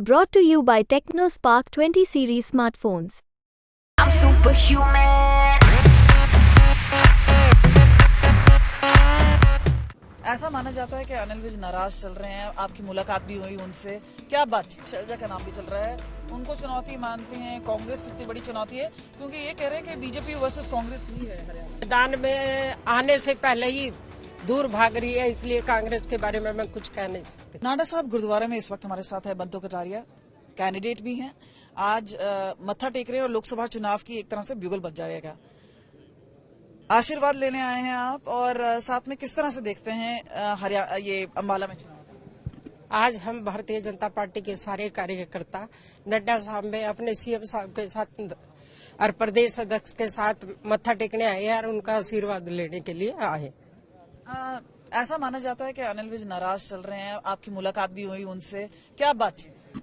Brought to you by TechnoSpark 20 series smartphones. I'm superhuman. ऐसा माना जाता है कि अनिल विज नाराज चल रहे हैं। आपकी मुलाकात भी हुई उनसे, क्या बातचीत? शैलजा का नाम भी चल रहा है, उनको चुनौती मानते हैं। कांग्रेस कितनी बड़ी चुनौती है, क्योंकि ये कह रहे हैं कि बीजेपी वर्सेस कांग्रेस ही है हरियाणा। मैदान में आने से पहले ही दूर भाग रही है, इसलिए कांग्रेस के बारे में मैं कुछ कह नहीं सकती। नाडा साहब गुरुद्वारा में इस वक्त हमारे साथ है बंतो कटारिया, कैंडिडेट भी हैं। आज मत्था टेक रहे हैं और लोकसभा चुनाव की एक तरह से ब्यूगल बज जाएगा। आशीर्वाद लेने आए हैं आप, और साथ में किस तरह से देखते हैं हरियाणा ये अम्बाला में चुनाव? आज हम भारतीय जनता पार्टी के सारे कार्यकर्ता नड्डा साहब में अपने सीएम साहब के साथ और प्रदेश अध्यक्ष के साथ मत्था टेकने आए हैं और उनका आशीर्वाद लेने के लिए आए। ऐसा माना जाता है कि अनिल विज नाराज चल रहे हैं। आपकी मुलाकात भी हुई उनसे, क्या बातचीत?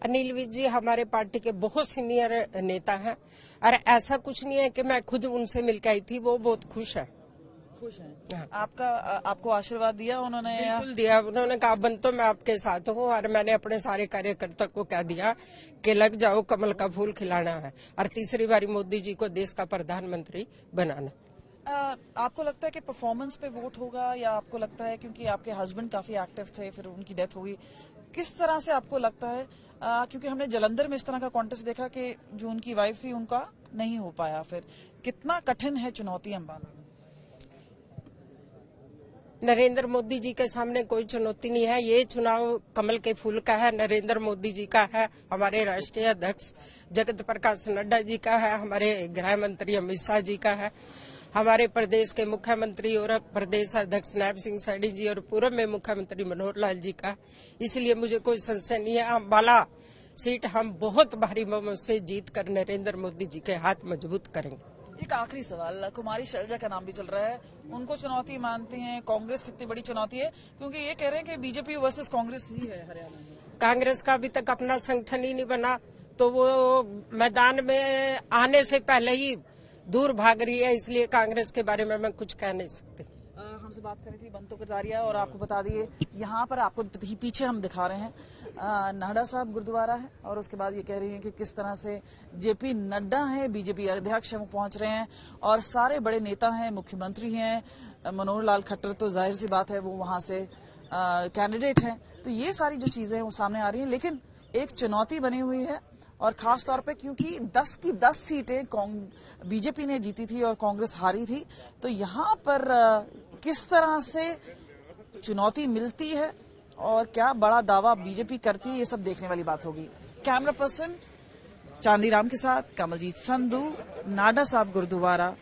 अनिल विज जी हमारे पार्टी के बहुत सीनियर नेता हैं और ऐसा कुछ नहीं है कि मैं खुद उनसे मिलकर आई थी। वो बहुत खुश है। खुश हैं? आपको आशीर्वाद दिया उन्होंने? बिल्कुल दिया। उन्होंने कहा बंतो मैं आपके साथ हूँ, और मैंने अपने सारे कार्यकर्ता को कह दिया कि लग जाओ, कमल का फूल खिलाना है और तीसरी बारी मोदी जी को देश का प्रधानमंत्री बनाना। आपको लगता है कि परफॉर्मेंस पे वोट होगा, या आपको लगता है क्योंकि आपके हस्बैंड काफी एक्टिव थे, फिर उनकी डेथ हो गई, किस तरह से आपको लगता है? क्योंकि हमने जलंधर में इस तरह का कॉन्टेस्ट देखा कि जो उनकी वाइफ थी उनका नहीं हो पाया। फिर कितना कठिन है चुनौती अम्बाला में? नरेंद्र मोदी जी के सामने कोई चुनौती नहीं है। ये चुनाव कमल के फूल का है, नरेंद्र मोदी जी का है, हमारे राष्ट्रीय अध्यक्ष जगत प्रकाश नड्डा जी का है, हमारे गृह मंत्री अमित शाह जी का है, हमारे प्रदेश के मुख्यमंत्री और प्रदेश अध्यक्ष नायब सिंह सैनी जी और पूर्व में मुख्यमंत्री मनोहर लाल जी का। इसलिए मुझे कोई संशय नहीं है। अम्बाला सीट हम बहुत भारी बहुमत से जीत कर नरेंद्र मोदी जी के हाथ मजबूत करेंगे। एक आखिरी सवाल, कुमारी शैलजा का नाम भी चल रहा है, उनको चुनौती मानते हैं। कांग्रेस कितनी बड़ी चुनौती है, क्योंकि ये कह रहे हैं कि बीजेपी वर्सेस कांग्रेस ही है हरियाणा में। कांग्रेस का अभी तक अपना संगठन ही नहीं बना, तो वो मैदान में आने से पहले ही दूर भाग रही है, इसलिए कांग्रेस के बारे में मैं कुछ कह नहीं सकती। हमसे बात करी थी बंतो कटारिया, और आपको बता दिए यहाँ पर आपको पीछे हम दिखा रहे हैं नाडा साहब गुरुद्वारा है, और उसके बाद ये कह रही हैं कि किस तरह से जेपी नड्डा है, बीजेपी अध्यक्ष है, वो पहुंच रहे हैं, और सारे बड़े नेता हैं, मुख्यमंत्री हैं, मनोहर लाल खट्टर तो जाहिर सी बात है वो वहां से कैंडिडेट हैं। तो ये सारी जो चीजें वो सामने आ रही हैं, लेकिन एक चुनौती बनी हुई है, और खास तौर पे क्योंकि 10 की 10 सीटें बीजेपी ने जीती थी और कांग्रेस हारी थी। तो यहाँ पर किस तरह से चुनौती मिलती है और क्या बड़ा दावा बीजेपी करती है, ये सब देखने वाली बात होगी। कैमरा पर्सन चांदीराम के साथ कमलजीत संधू, नाडा साहब गुरुद्वारा।